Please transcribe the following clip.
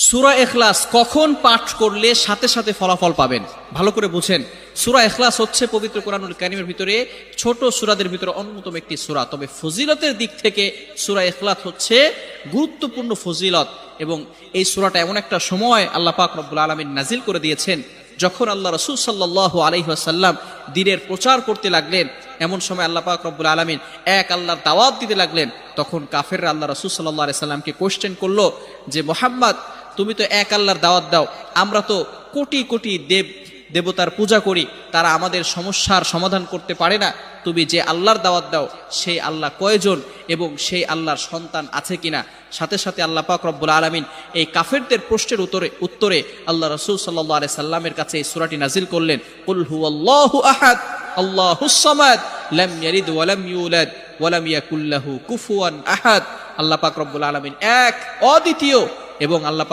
সূরা ইখলাস কখন পাঠ করলে সাথে সাথে ফলাফল পাবেন, ভালো করে বুঝেন। সূরা ইখলাস হচ্ছে পবিত্র কোরআনুল কারীমের ভিতরে ছোট সূরাদের ভিতরে অন্যতম একটি সূরা। তবে ফজিলতের দিক থেকে সূরা ইখলাস হচ্ছে গুরুত্বপূর্ণ ফজিলত, এবং এই সূরাটা এমন একটা সময় আল্লাহ পাক রব্বুল আলামিন নাজিল করে দিয়েছেন যখন আল্লাহ রাসূল সাল্লাল্লাহু আলাইহি ওয়াসাল্লাম দ্বীনের প্রচার করতে লাগলেন। এমন সময় আল্লাহ পাক রব্বুল আলামিন এক আল্লাহর দাওয়াত দিতে লাগলেন। তখন কাফেররা আল্লাহ রাসূল সাল্লাল্লাহু আলাইহি সাল্লামকে কোশ্চেন করলো যে, মুহাম্মদ, তুমি তো এক আল্লাহর দাওয়াত দাও, আমরা তো কোটি কোটি দেবতার পূজা করি, তারা আমাদের সমস্যার সমাধান করতে পারে না। তুমি যে আল্লাহর দাওয়াত দাও সেই আল্লাহ কয়জন এবং সেই আল্লাহর সন্তান আছে কিনা? সাথে সাথে আল্লাহ পাক রব্বুল আলামিন এই কাফেরদের প্রশ্নের উত্তরে আল্লাহ রাসূল সাল্লাল্লাহু আলাইহি সাল্লামের কাছে এই সূরাটি নাজিল করলেন, কুল হুয়াল্লাহু আহাদ আল্লাহুস সামাদ লাম ইয়ালিদ ওয়া লাম ইউলাদ ওয়া লাম ইয়াকুল লাহু কুফুয়ান আহাদ। আল্লাহ পাক রব্বুল আলামিন এক, অদ্বিতীয়, এবং আল্লাহ